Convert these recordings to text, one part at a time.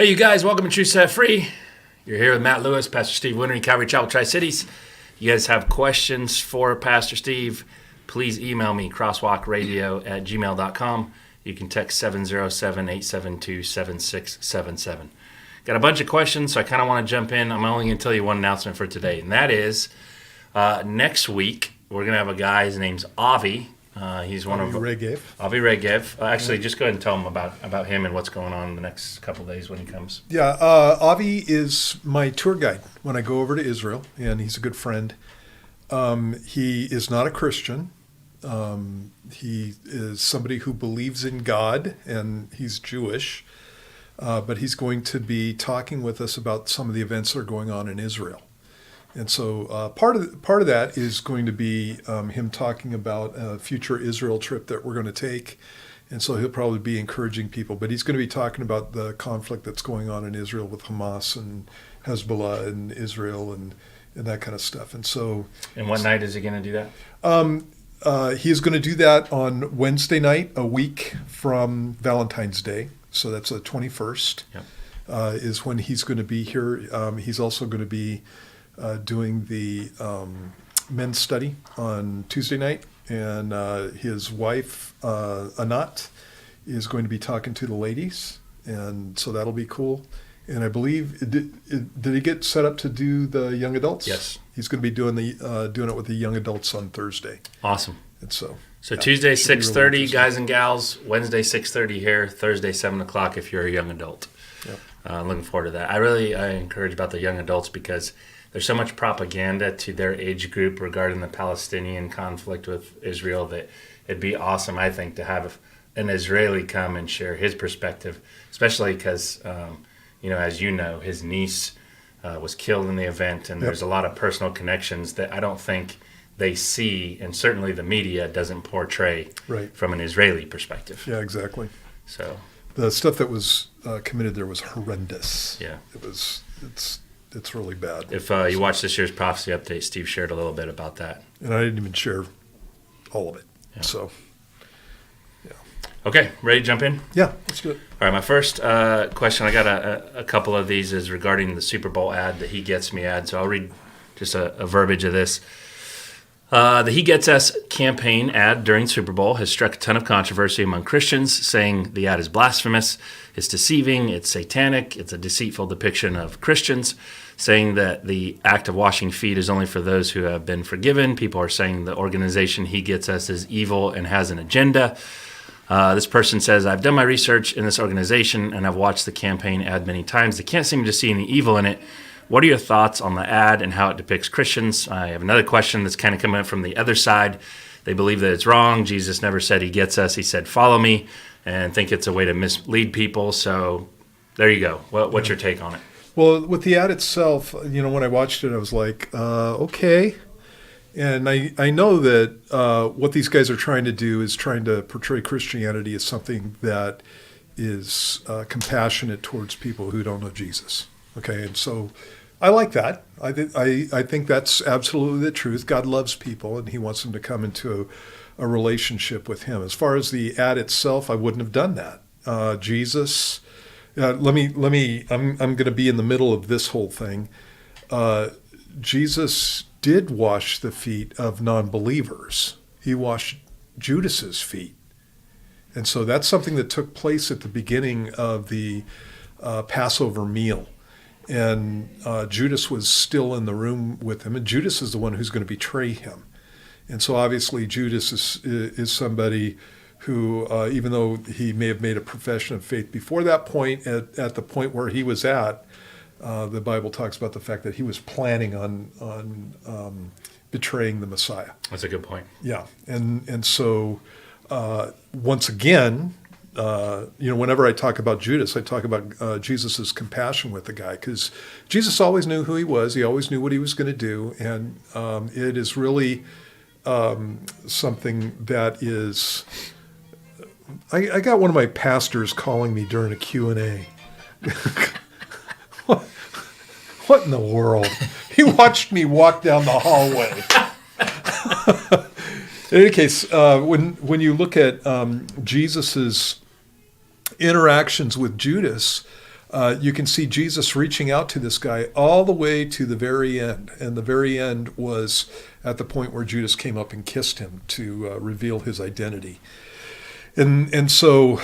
Hey, you guys, welcome to True Set Free. You're here with Matt Lewis, Pastor Steve Whinery, Calvary Chapel, Tri-Cities. You guys have questions for Pastor Steve, please email me, crosswalkradio@gmail.com. You can text 707-872-7677. Got a bunch of questions, so I kind of want to jump in. I'm only going to tell you one announcement for today, and that is next week we're going to have a guy. His name's Avi. He's one of Avi Regev. Actually, just go ahead and tell him about him and what's going on in the next couple of days when he comes. Yeah, Avi is my tour guide when I go over to Israel, and he's a good friend. He is not a Christian. He is somebody who believes in God, and he's Jewish. But he's going to be talking with us about some of the events that are going on in Israel. And so part of that is going to be him talking about a future Israel trip that we're going to take. And so he'll probably be encouraging people. But he's going to be talking about the conflict that's going on in Israel with Hamas and Hezbollah and Israel and that kind of stuff. And so... And what night is he going to do that? He is going to do that on Wednesday night, a week from Valentine's Day. So that's the 21st, is when he's going to be here. He's also going to be doing the men's study on Tuesday night. And his wife, Anat, is going to be talking to the ladies. And so that'll be cool. And I believe, did he get set up to do the young adults? Yes. He's going to be doing it with the young adults on Thursday. Awesome. And so Tuesday 6:30, really guys and gals. Wednesday 6:30 here. Thursday 7:00 if you're a young adult. Yep. I'm looking forward to that. I encourage about the young adults because there's so much propaganda to their age group regarding the Palestinian conflict with Israel that it'd be awesome, I think, to have an Israeli come and share his perspective, especially because, as you know, his niece was killed in the event, and there's a lot of personal connections that I don't think they see, and certainly the media doesn't portray from an Israeli perspective. Yeah, exactly. So the stuff that was committed there was horrendous. Yeah, it's really bad. If you watch this year's prophecy update, Steve shared a little bit about that, and I didn't even share all of it. Yeah. So, okay, ready to jump in? Yeah, let's do it. All right, my first question, I got a couple of these, is regarding the Super Bowl ad, the He Gets Me ad. So I'll read just a verbiage of this. The He Gets Us campaign ad during Super Bowl has struck a ton of controversy among Christians, saying the ad is blasphemous, it's deceiving, it's satanic, it's a deceitful depiction of Christians, saying that the act of washing feet is only for those who have been forgiven. People are saying the organization He Gets Us is evil and has an agenda. This person says, I've done my research in this organization and I've watched the campaign ad many times. They can't seem to see any evil in it. What are your thoughts on the ad and how it depicts Christians? I have another question that's kind of coming up from the other side. They believe that it's wrong. Jesus never said he gets us. He said, follow me, and think it's a way to mislead people. So there you go. What's your take on it? Well, with the ad itself, when I watched it, I was like, okay. And I know that what these guys are trying to do is trying to portray Christianity as something that is compassionate towards people who don't know Jesus. Okay, and so I like that. I think that's absolutely the truth. God loves people, and he wants them to come into a relationship with him. As far as the ad itself, I wouldn't have done that. Jesus, I'm going to be in the middle of this whole thing. Jesus did wash the feet of non-believers. He washed Judas's feet. And so that's something that took place at the beginning of the Passover meal. And Judas was still in the room with him, and Judas is the one who's going to betray him. And so obviously Judas is somebody who, even though he may have made a profession of faith before that point, at the point where he was at, the Bible talks about the fact that he was planning on betraying the Messiah. That's a good point. Yeah, and so once again, whenever I talk about Judas, I talk about Jesus' compassion with the guy, because Jesus always knew who he was. He always knew what he was going to do, and it is really something that is. I got one of my pastors calling me during a Q&A. What in the world? He watched me walk down the hallway. In any case, when you look at Jesus's interactions with Judas, you can see Jesus reaching out to this guy all the way to the very end. And the very end was at the point where Judas came up and kissed him to reveal his identity. And so,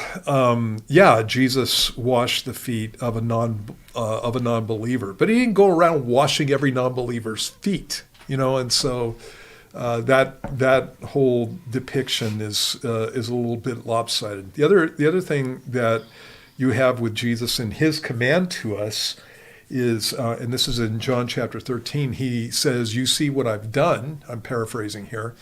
Jesus washed the feet of a non-believer, but he didn't go around washing every non-believer's feet, And so that whole depiction is a little bit lopsided. The other thing that you have with Jesus in his command to us is, and this is in John chapter 13, he says, "You see what I've done," I'm paraphrasing here,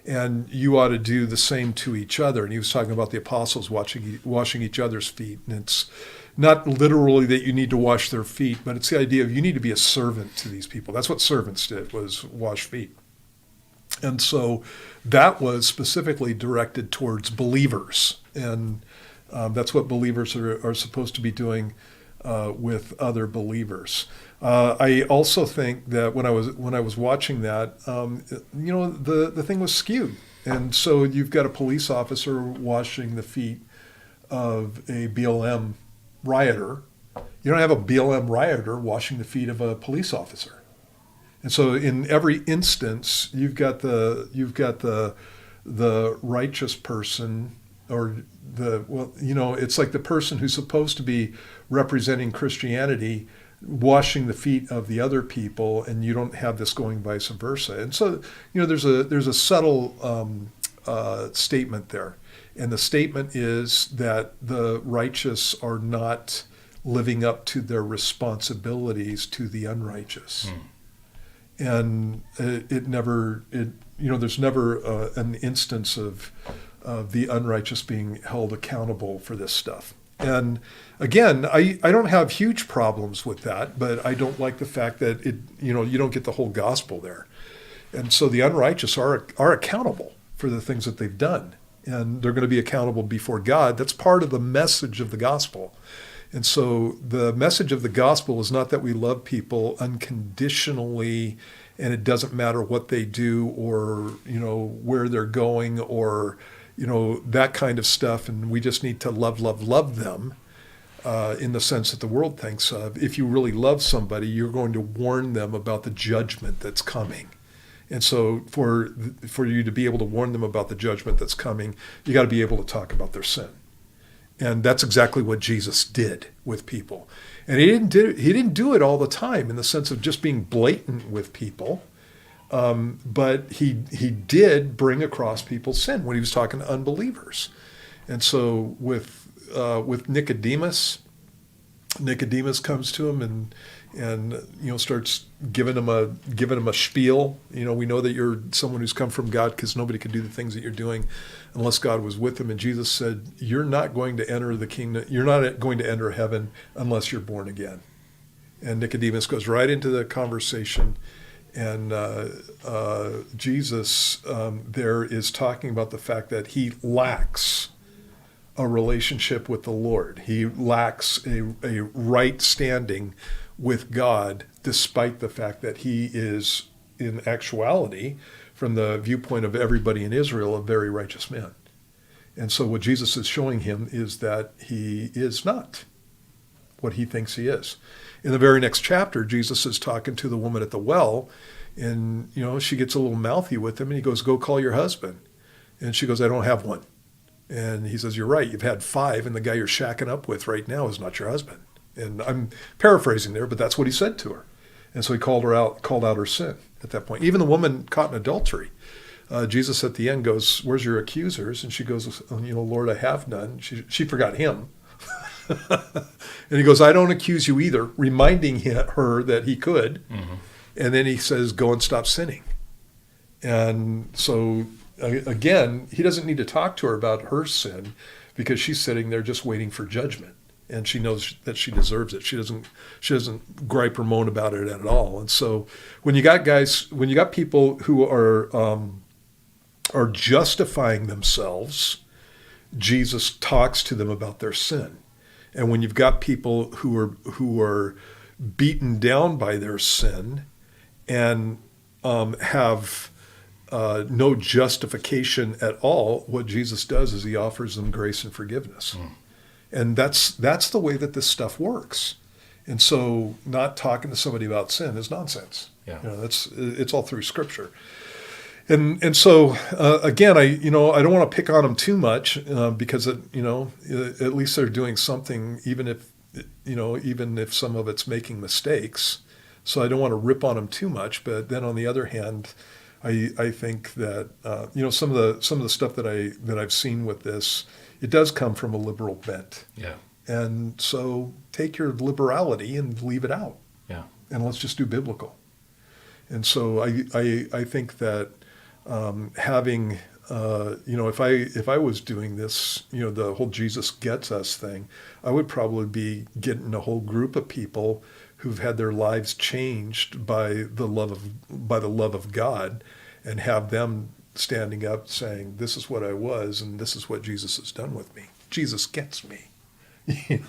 "and you ought to do the same to each other." And he was talking about the apostles washing each other's feet. And it's not literally that you need to wash their feet, but it's the idea of you need to be a servant to these people. That's what servants did, was wash feet. And so that was specifically directed towards believers. And that's what believers are supposed to be doing with other believers. I also think that when I was watching that, the thing was skewed, and so you've got a police officer washing the feet of a BLM rioter. You don't have a BLM rioter washing the feet of a police officer, and so in every instance, you've got the righteous person, or it's like the person who's supposed to be representing Christianity washing the feet of the other people, and you don't have this going vice versa. And so, there's a subtle statement there, and the statement is that the righteous are not living up to their responsibilities to the unrighteous. And there's never an instance of the unrighteous being held accountable for this stuff. And again, I don't have huge problems with that, but I don't like the fact that you don't get the whole gospel there. And so the unrighteous are accountable for the things that they've done, and they're going to be accountable before God. That's part of the message of the gospel. And so the message of the gospel is not that we love people unconditionally, and it doesn't matter what they do or where they're going or that kind of stuff, and we just need to love them in the sense that the world thinks of. If you really love somebody, you're going to warn them about the judgment that's coming. And so for you to be able to warn them about the judgment that's coming, you got to be able to talk about their sin. And that's exactly what Jesus did with people. And he didn't do it all the time in the sense of just being blatant with people. But he did bring across people's sin when he was talking to unbelievers. And so with Nicodemus comes to him and starts giving him a spiel. We know that you're someone who's come from God because nobody could do the things that you're doing unless God was with him. And Jesus said, "You're not going to enter the kingdom. You're not going to enter heaven unless you're born again." And Nicodemus goes right into the conversation. And Jesus there is talking about the fact that he lacks a relationship with the Lord. He lacks a right standing with God, despite the fact that he is, in actuality, from the viewpoint of everybody in Israel, a very righteous man. And so what Jesus is showing him is that he is not what he thinks he is. In the very next chapter, Jesus is talking to the woman at the well, and she gets a little mouthy with him, and he goes, "Go call your husband." And she goes, "I don't have one." And he says, "You're right, you've had 5, and the guy you're shacking up with right now is not your husband." And I'm paraphrasing there, but that's what he said to her. And so he called out her sin at that point. Even the woman caught in adultery, Jesus at the end goes, "Where's your accusers?" And she goes, "Lord, I have none." She forgot him. And he goes, "I don't accuse you either," reminding her that he could. Mm-hmm. And then he says, "Go and stop sinning." And so, again, he doesn't need to talk to her about her sin because she's sitting there just waiting for judgment. And she knows that she deserves it. She doesn't gripe or moan about it at all. And so when you got people who are justifying themselves, Jesus talks to them about their sin. And when you've got people who are beaten down by their sin and have no justification at all, what Jesus does is he offers them grace and forgiveness. And that's the way that this stuff works. And so not talking to somebody about sin is nonsense. Yeah. It's all through Scripture. And so again, I don't want to pick on them too much because at least they're doing something, even if some of it's making mistakes. So I don't want to rip on them too much. But then on the other hand, I think that some of the stuff that I've seen with this, it does come from a liberal bent. Yeah. And so take your liberality and leave it out. Yeah. And let's just do biblical. And so I think that having if I was doing this, the whole Jesus gets us thing, I would probably be getting a whole group of people who've had their lives changed by the love of God, and have them standing up saying, "This is what I was, and this is what Jesus has done with me. Jesus gets me." In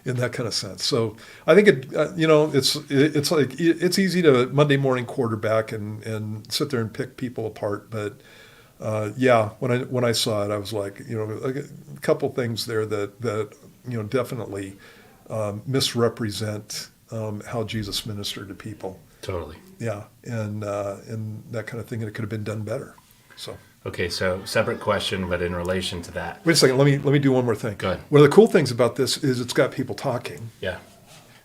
that kind of sense. So I think it's like it's easy to Monday morning quarterback and sit there and pick people apart. But when I saw it, I was like, a couple things there that definitely misrepresent how Jesus ministered to people. Totally. Yeah, and that kind of thing, and it could have been done better. So. Okay, so separate question, but in relation to that. Wait a second. Let me do one more thing. Go ahead. One of the cool things about this is it's got people talking. Yeah.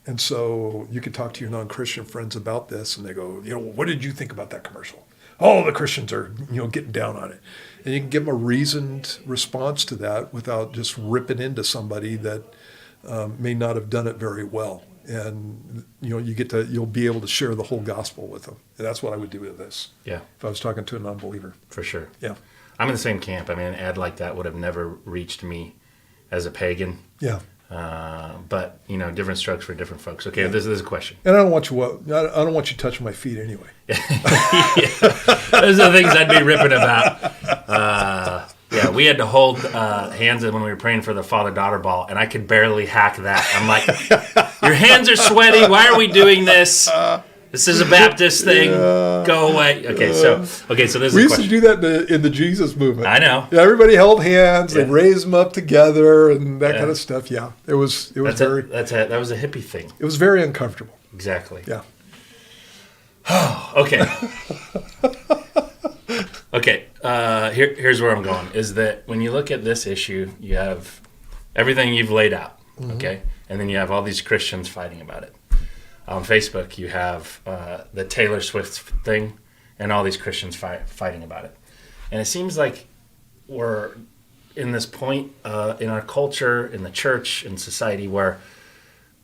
And so you can talk to your non-Christian friends about this, and they go, what did you think about that commercial? Oh, the Christians are, getting down on it. And you can give them a reasoned response to that without just ripping into somebody that may not have done it very well. And you'll be able to share the whole gospel with them. And that's what I would do with this. Yeah. If I was talking to a non-believer. For sure. Yeah. I'm in the same camp. I mean, an ad like that would have never reached me as a pagan. Yeah. But different strokes for different folks. Okay, this is a question. And I don't want you touching my feet anyway. Yeah. Those are the things I'd be ripping about. We had to hold hands when we were praying for the father-daughter ball, and I could barely hack that. I'm like, your hands are sweaty. Why are we doing this? This is a Baptist thing. Go away. Okay, so this is a question. We used to do that in the Jesus movement. I know. Yeah, everybody held hands. They raised them up together and that kind of stuff. Yeah, it was that was a hippie thing. It was very uncomfortable. Exactly. Yeah. Okay. Okay. Here's where I'm going. Is that when you look at this issue, you have everything you've laid out. Mm-hmm. Okay, and then you have all these Christians fighting about it. On Facebook, you have the Taylor Swift thing, and all these Christians fighting about it. And it seems like we're in this point in our culture, in the church, in society, where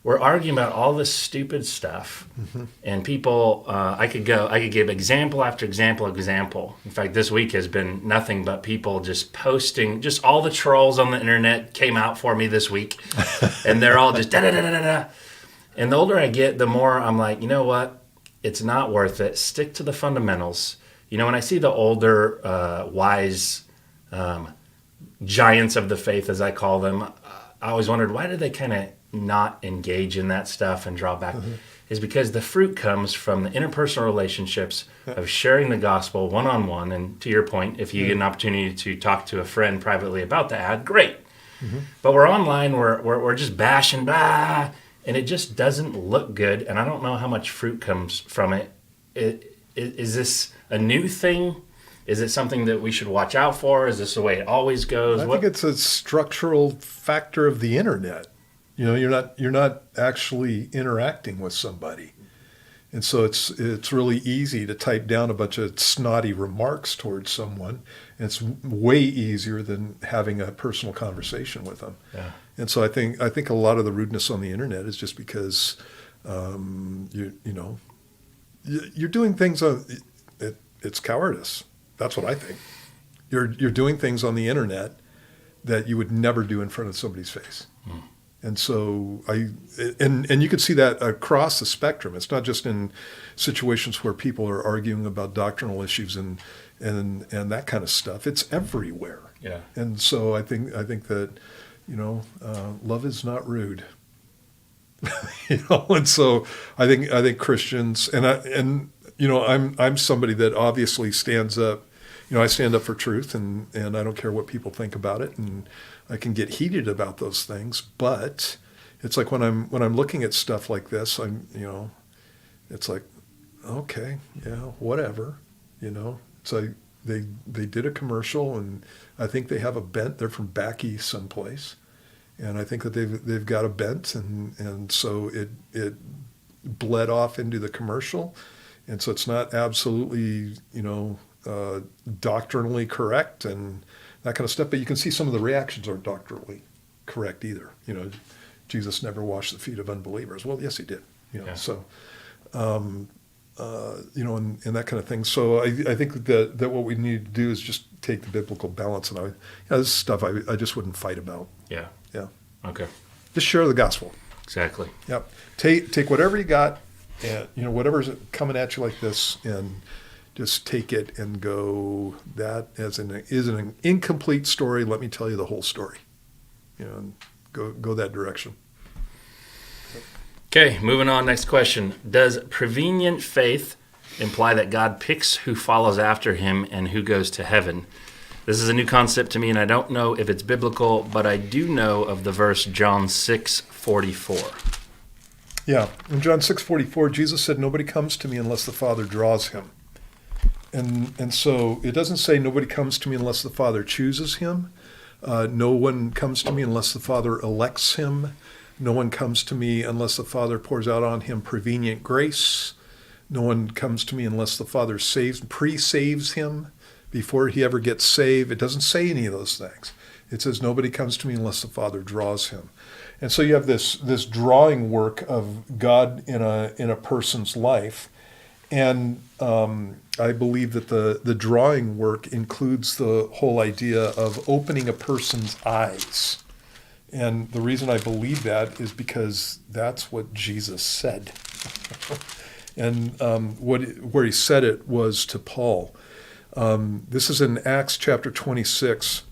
we're arguing about all this stupid stuff. Mm-hmm. And people, I could give example after example. In fact, this week has been nothing but people just posting, just all the trolls on the internet came out for me this week. And they're all just da-da-da-da-da. And the older I get, the more I'm like, you know what? It's not worth it. Stick to the fundamentals. When I see the older, wise giants of the faith, as I call them, I always wondered, why do they kind of not engage in that stuff and draw back? Mm-hmm. Is because the fruit comes from the interpersonal relationships of sharing the gospel one-on-one. And to your point, if you get an opportunity to talk to a friend privately about the ad, great. Mm-hmm. But we're online, we're just bashing, blah, and it just doesn't look good, and I don't know how much fruit comes from it. Is this a new thing? Is it something that we should watch out for? Is this the way it always goes? I think it's a structural factor of the internet. You're not actually interacting with somebody. And so it's really easy to type down a bunch of snotty remarks towards someone. And it's way easier than having a personal conversation with them. Yeah. And so I think a lot of the rudeness on the internet is just because you're doing things it's cowardice. That's what I think. You're doing things on the internet that you would never do in front of somebody's face. Hmm. And so and you can see that across the spectrum. It's not just in situations where people are arguing about doctrinal issues and that kind of stuff. It's everywhere. Yeah. And so I think that love is not rude. And so I think Christians I'm somebody that obviously stands up. I stand up for truth and I don't care what people think about it, and I can get heated about those things, but It's like when I'm looking at stuff like this, it's like, okay, yeah, whatever, It's like they did a commercial, and I think they have a bent. They're from back east someplace, and I think that they've got a bent, and so it bled off into the commercial, and so it's not absolutely doctrinally correct and that kind of stuff. But you can see some of the reactions aren't doctrinally correct either. Jesus never washed the feet of unbelievers. Well, yes, he did. Yeah. So. And that kind of thing. So I think that what we need to do is just take the biblical balance, and this stuff I just wouldn't fight about. Yeah. Yeah. Okay. Just share the gospel. Exactly. Yep. Take whatever you got, and whatever's coming at you like this, and just take it and go. That is an incomplete story. Let me tell you the whole story. And go that direction. Okay, moving on. Next question. Does prevenient faith imply that God picks who follows after him and who goes to heaven? This is a new concept to me, and I don't know if it's biblical, but I do know of the verse John 6:44. Yeah, in John 6:44, Jesus said, "Nobody comes to me unless the Father draws him." And so it doesn't say nobody comes to me unless the Father chooses him. No one comes to me unless the Father elects him. No one comes to me unless the Father pours out on him prevenient grace. No one comes to me unless the Father pre-saves him before he ever gets saved. It doesn't say any of those things. It says nobody comes to me unless the Father draws him. And so you have this drawing work of God in a person's life. And I believe that the drawing work includes the whole idea of opening a person's eyes. And the reason I believe that is because that's what Jesus said. And where he said it was to Paul. This is in Acts chapter 26,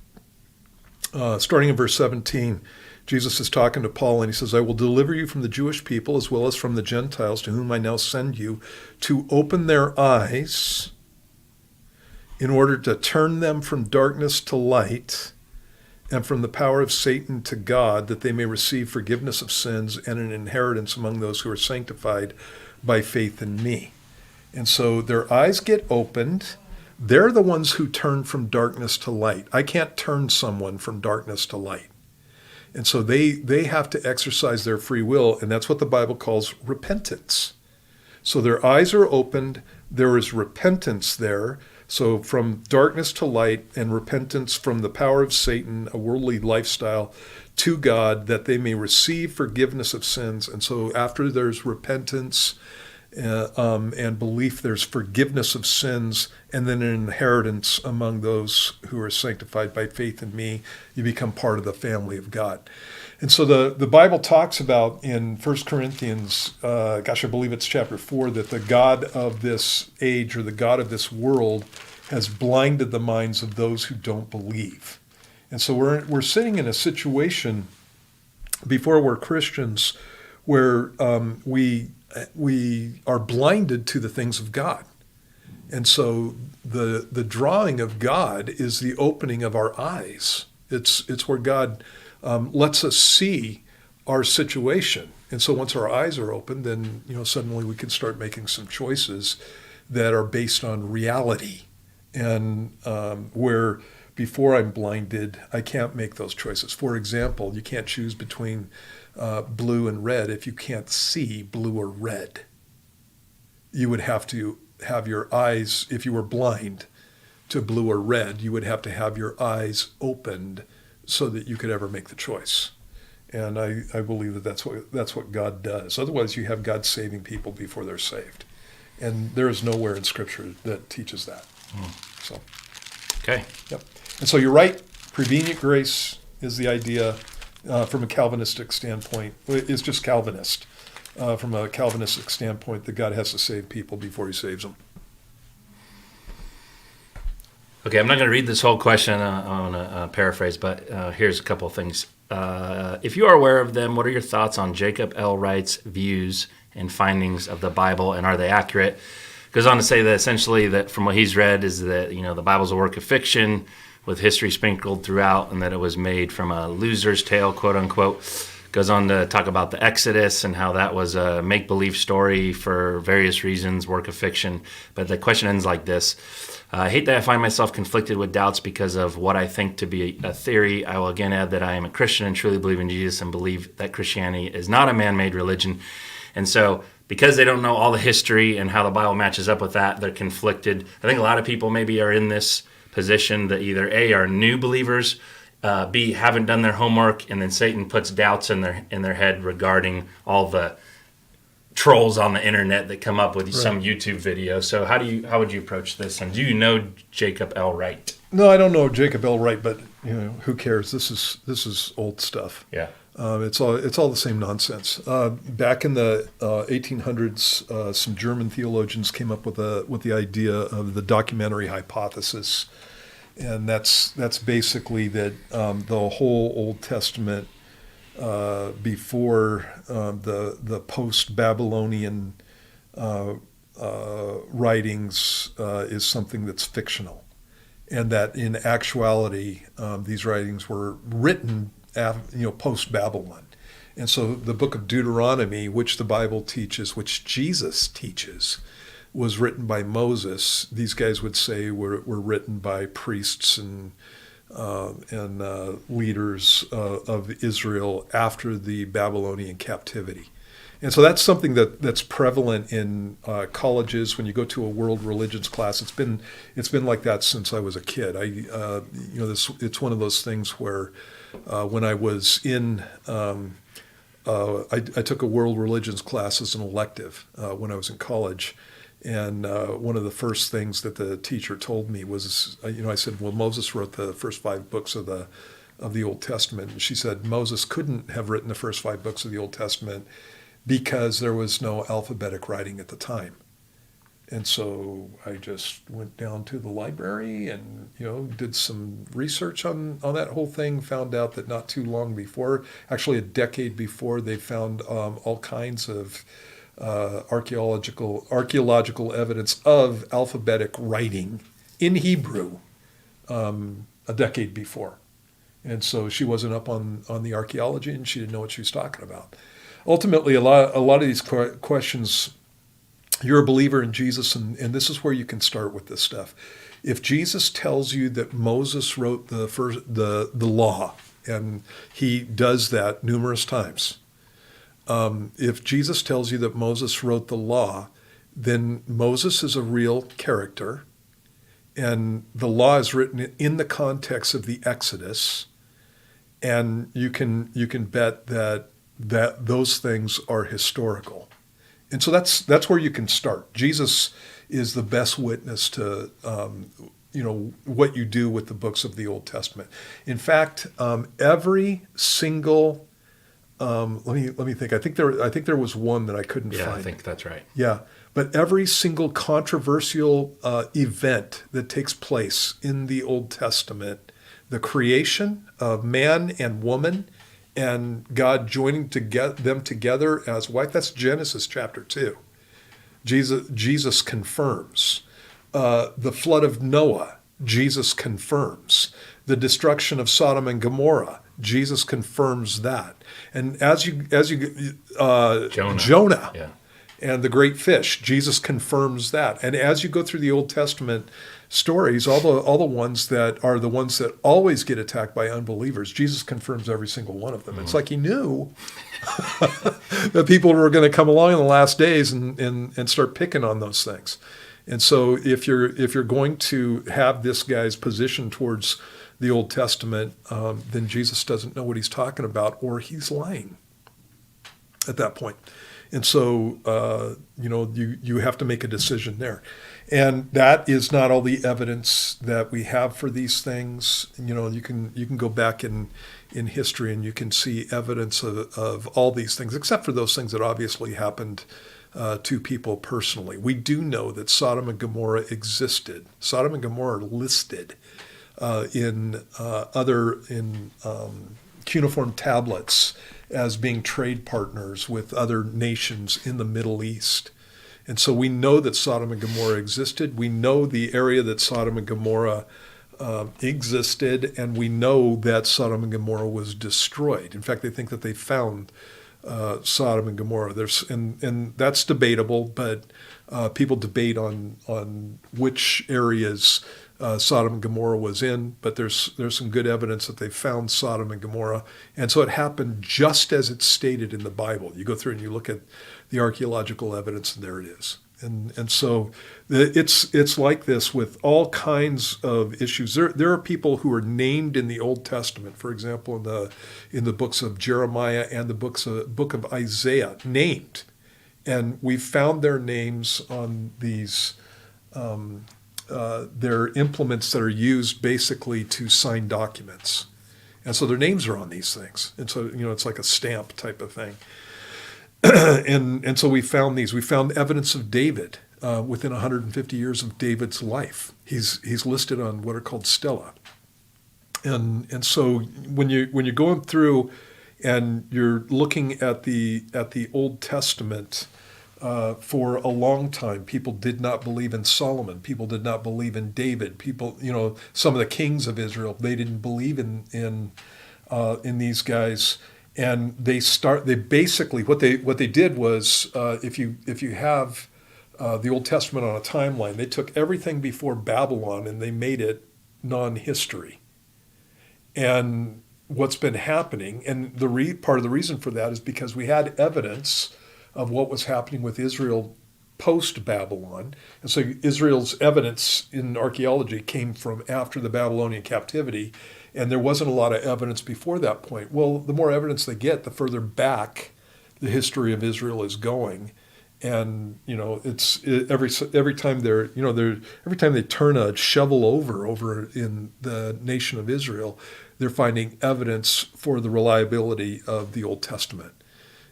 starting in verse 17. Jesus is talking to Paul, and he says, "I will deliver you from the Jewish people as well as from the Gentiles, to whom I now send you, to open their eyes in order to turn them from darkness to light, and from the power of Satan to God, that they may receive forgiveness of sins and an inheritance among those who are sanctified by faith in me." And so their eyes get opened. They're the ones who turn from darkness to light. I can't turn someone from darkness to light. And so they have to exercise their free will, and that's what the Bible calls repentance. So their eyes are opened. There is repentance there. So from darkness to light, and repentance from the power of Satan, a worldly lifestyle, to God, that they may receive forgiveness of sins. And so after there's repentance and belief, there's forgiveness of sins, and then an inheritance among those who are sanctified by faith in me. You become part of the family of God. And so the Bible talks about in 1 Corinthians, I believe it's chapter 4, that the God of this age, or the God of this world, has blinded the minds of those who don't believe. And so we're sitting in a situation before we're Christians where we are blinded to the things of God. And so the drawing of God is the opening of our eyes. It's where God lets us see our situation. And so once our eyes are open, then suddenly we can start making some choices that are based on reality. And where before I'm blinded, I can't make those choices. For example, you can't choose between blue and red if you can't see blue or red. You would have to have your eyes, if you were blind to blue or red, you would have to have your eyes opened so that you could ever make the choice. And I believe that that's what God does. Otherwise, you have God saving people before they're saved. And there is nowhere in Scripture that teaches that. So, okay. Yep. And so you're right. Prevenient grace is the idea from a Calvinistic standpoint. It's just Calvinist. From a Calvinistic standpoint, that God has to save people before he saves them. Okay, I'm not going to read this whole question. I want to paraphrase, but here's a couple of things. If you are aware of them, what are your thoughts on Jacob L Wright's views and findings of the Bible, and are they accurate? Goes on to say that essentially that from what he's read is that the Bible's a work of fiction with history sprinkled throughout, and that it was made from a loser's tale, quote unquote. goes on to talk about the Exodus and how that was a make-believe story for various reasons, work of fiction. But the question ends like this. I hate that I find myself conflicted with doubts because of what I think to be a theory. I will again add that I am a Christian and truly believe in Jesus and believe that Christianity is not a man-made religion. And so because they don't know all the history and how the Bible matches up with that, they're conflicted. I think a lot of people maybe are in this position that either A, are new believers, B, haven't done their homework, and then Satan puts doubts in their head regarding all the trolls on the internet that come up with some YouTube video. So how would you approach this? And do you know Jacob L Wright? No, I don't know Jacob L Wright, but who cares? This is old stuff. Yeah. It's all the same nonsense. Back in the 1800s, some German theologians came up with the idea of the documentary hypothesis, and that's basically that the whole Old Testament before the post-Babylonian writings is something that's fictional, and that in actuality these writings were written post-Babylon. And so the book of Deuteronomy, which the Bible teaches, which Jesus teaches, was written by Moses. These guys would say were written by priests and leaders of Israel after the Babylonian captivity. And so that's something that's prevalent in colleges. When you go to a world religions class, it's been like that since I was a kid. It's one of those things where when I was in, I took a world religions class as an elective when I was in college. And one of the first things that the teacher told me was, I said, well, Moses wrote the first 5 books of the Old Testament. And she said, Moses couldn't have written the first 5 books of the Old Testament because there was no alphabetic writing at the time. And so I just went down to the library and, did some research on that whole thing, found out that not too long before, actually a decade before, they found all kinds of archaeological evidence of alphabetic writing in Hebrew a decade before. And so she wasn't up on the archaeology, and she didn't know what she was talking about. Ultimately, a lot of these questions, you're a believer in Jesus, and this is where you can start with this stuff. If Jesus tells you that Moses wrote the law, and he does that numerous times, if Jesus tells you that Moses wrote the law, then Moses is a real character, and the law is written in the context of the Exodus, and you can bet that those things are historical. And so that's where you can start. Jesus is the best witness to what you do with the books of the Old Testament. In fact, every single let me think. I think there was one that I couldn't find. Yeah, I think that's right. Yeah, but every single controversial event that takes place in the Old Testament, the creation of man and woman, and God joining them together as wife, that's Genesis chapter 2. Jesus confirms. The flood of Noah, Jesus confirms. The destruction of Sodom and Gomorrah, Jesus confirms that. And as you Jonah yeah. And the great fish, Jesus confirms that. And as you go through the Old Testament stories, all the ones that are the ones that always get attacked by unbelievers, Jesus confirms every single one of them. Mm-hmm. It's like he knew that people were going to come along in the last days and start picking on those things. And so if you're going to have this guy's position towards the Old Testament, then Jesus doesn't know what he's talking about, or he's lying at that point. And so, you have to make a decision there. And that is not all the evidence that we have for these things. You can go back in history and you can see evidence of all these things, except for those things that obviously happened to people personally. We do know that Sodom and Gomorrah existed. Sodom and Gomorrah are listed in cuneiform tablets as being trade partners with other nations in the Middle East. And so we know that Sodom and Gomorrah existed. We know the area that Sodom and Gomorrah existed, and we know that Sodom and Gomorrah was destroyed. In fact, they think that they found Sodom and Gomorrah. And that's debatable, but people debate on which areas Sodom and Gomorrah was in. But there's some good evidence that they found Sodom and Gomorrah, and so it happened just as it's stated in the Bible. You go through and you look at the archaeological evidence, and there it is. And so it's like this with all kinds of issues. There are people who are named in the Old Testament, for example, in the books of Jeremiah and the book of Isaiah, named, and we found their names on these their implements that are used basically to sign documents, and so their names are on these things, and so it's like a stamp type of thing. And so we found these. We found evidence of David within 150 years of David's life. He's listed on what are called stela. And so when you're going through and you're looking at the Old Testament, for a long time, people did not believe in Solomon. People did not believe in David. People, some of the kings of Israel, they didn't believe in these guys. And they basically what they did was, if you have the Old Testament on a timeline, they took everything before Babylon and they made it non-history. And what's been happening, and part of the reason for that is because we had evidence of what was happening with Israel post-Babylon. And so Israel's evidence in archaeology came from after the Babylonian captivity, and there wasn't a lot of evidence before that point. Well, the more evidence they get, the further back the history of Israel is going. And every time every time they turn a shovel over in the nation of Israel, they're finding evidence for the reliability of the Old Testament.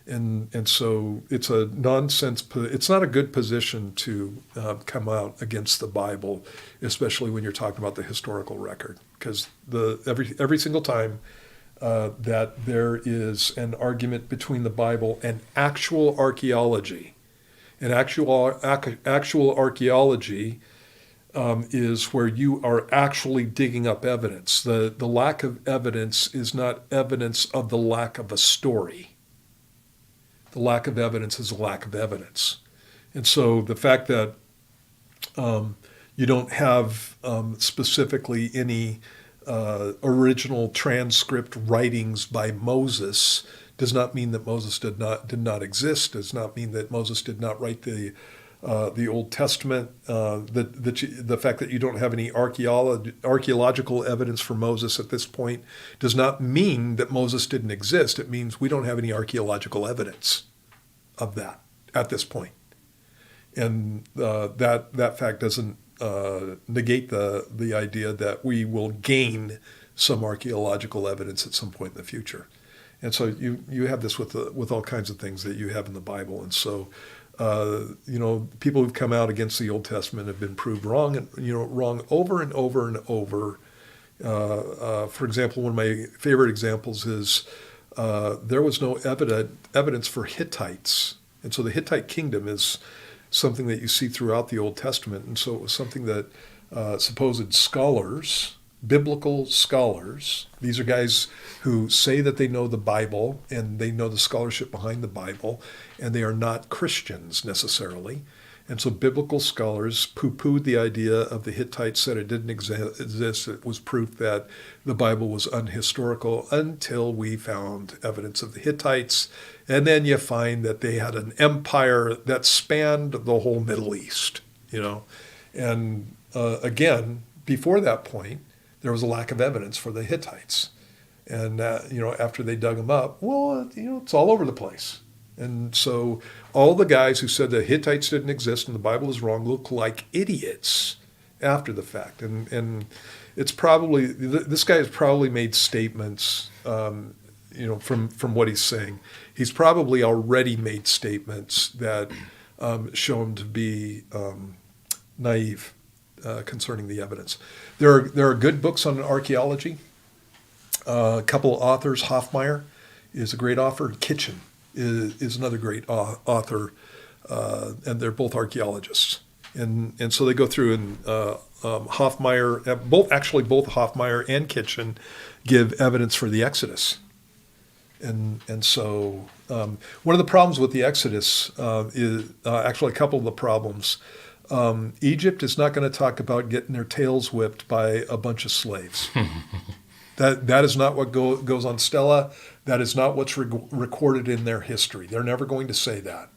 And so it's a nonsense. It's not a good position to come out against the Bible, especially when you're talking about the historical record, because every single time that there is an argument between the Bible and actual archaeology, and actual archaeology is where you are actually digging up evidence. The lack of evidence is not evidence of the lack of a story. The lack of evidence is a lack of evidence. And so the fact that you don't have specifically any original transcript writings by Moses does not mean that Moses did not exist, does not mean that Moses did not write the Old Testament. The fact that you don't have any archaeological evidence for Moses at this point does not mean that Moses didn't exist. It means we don't have any archaeological evidence of that at this point. And that fact doesn't negate the idea that we will gain some archaeological evidence at some point in the future. And so you have this with all kinds of things that you have in the Bible. And so people who've come out against the Old Testament have been proved wrong, and wrong over and over and over. For example, one of my favorite examples is there was no evidence for Hittites, and so the Hittite kingdom is something that you see throughout the Old Testament, and so it was something that supposed scholars, biblical scholars, these are guys who say that they know the Bible and they know the scholarship behind the Bible, and they are not Christians necessarily. And so biblical scholars poo-pooed the idea of the Hittites, said it didn't exist. It was proof that the Bible was unhistorical until we found evidence of the Hittites. And then you find that they had an empire that spanned the whole Middle East, And again, before that point, there was a lack of evidence for the Hittites. And, after they dug them up, it's all over the place. And so all the guys who said the Hittites didn't exist and the Bible is wrong look like idiots after the fact. And it's probably, this guy has probably made statements, from what he's saying. He's probably already made statements that show him to be naive concerning the evidence. There are good books on archaeology. A couple of authors, Hoffmeyer is a great author, and Kitchen is another great author, and they're both archaeologists. And so they go through and Hoffmeyer, both Hoffmeyer and Kitchen give evidence for the Exodus. And so one of the problems with the Exodus is actually a couple of the problems. Egypt is not going to talk about getting their tails whipped by a bunch of slaves. That is not what goes on Stela. That is not what's recorded in their history. They're never going to say that.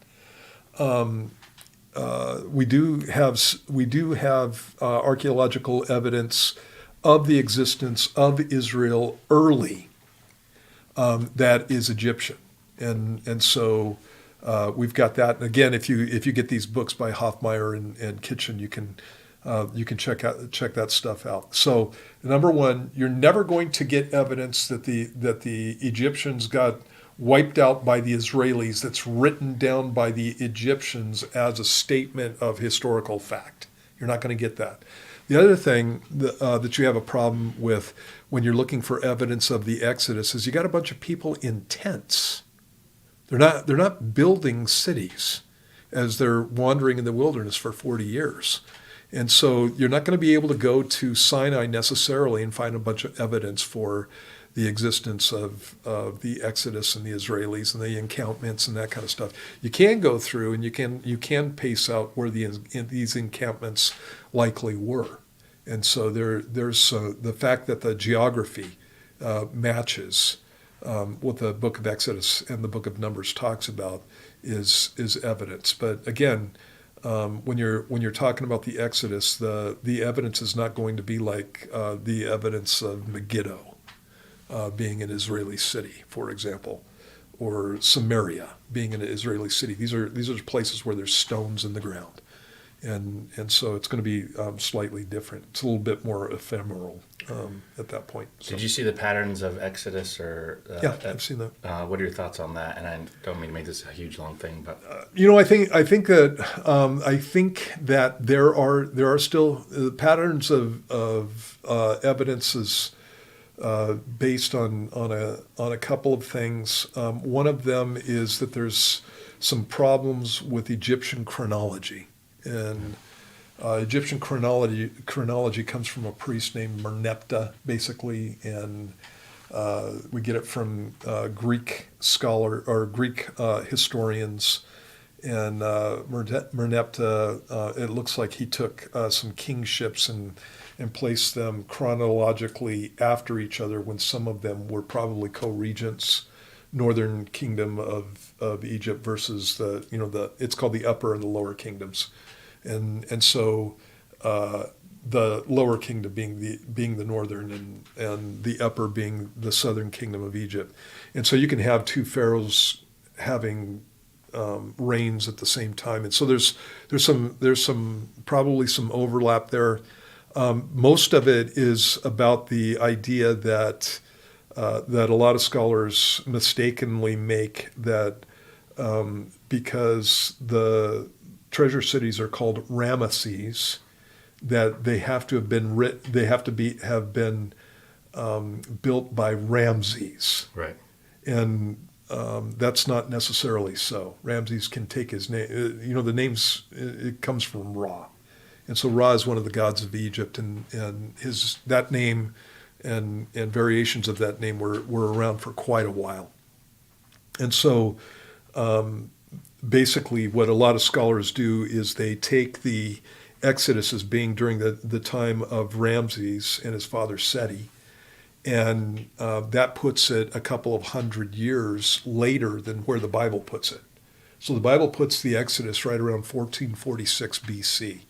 We do have archaeological evidence of the existence of Israel early that is Egyptian, and so we've got that. And again, if you get these books by Hoffmeyer and Kitchen, you can check that stuff out. So number one, you're never going to get evidence that the Egyptians got wiped out by the Israelis that's written down by the Egyptians as a statement of historical fact. You're not going to get that. The other thing that you have a problem with when you're looking for evidence of the Exodus is you got a bunch of people in tents. They're not building cities as they're wandering in the wilderness for 40 years. And so you're not going to be able to go to Sinai necessarily and find a bunch of evidence for the existence of the Exodus and the Israelis and the encampments and that kind of stuff. You can go through and you can pace out where these encampments likely were. And so there's the fact that the geography matches what the book of Exodus and the book of Numbers talks about is evidence. But again, when you're talking about the Exodus, the evidence is not going to be like the evidence of Megiddo. Being an Israeli city, for example, or Samaria being an Israeli city. These are places where there's stones in the ground, and so it's going to be slightly different. It's a little bit more ephemeral at that point. So. Did you see the patterns of Exodus? Or yeah, I've seen that. What are your thoughts on that? And I don't mean to make this a huge long thing, but I think that there are still patterns of evidences. Based on a couple of things. One of them is that there's some problems with Egyptian chronology, and Egyptian chronology comes from a priest named Merneptah, basically, and we get it from Greek historians. And Merneptah, it looks like he took some kingships and placed them chronologically after each other when some of them were probably co-regents, northern kingdom of Egypt versus it's called the upper and the lower kingdoms, and so the lower kingdom being the northern and the upper being the southern kingdom of Egypt, and so you can have two pharaohs having reigns at the same time, and so there's some probably some overlap there. Most of it is about the idea that a lot of scholars mistakenly make that because the treasure cities are called Ramesses, that they have to have been have been built by Ramses, right? And that's not necessarily so. Ramses can take his name. The names it comes from Ra. And so Ra is one of the gods of Egypt, and that name and variations of that name were around for quite a while. And so basically what a lot of scholars do is they take the Exodus as being during the time of Ramses and his father Seti, and that puts it a couple of hundred years later than where the Bible puts it. So the Bible puts the Exodus right around 1446 BC.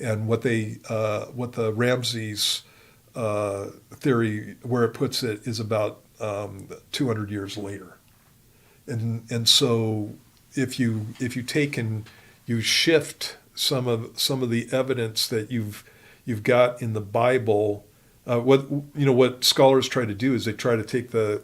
And what the Ramses theory, where it puts it, is about 200 years later. And so if you take and you shift some of the evidence that you've got in the Bible, what scholars try to do is they try to take the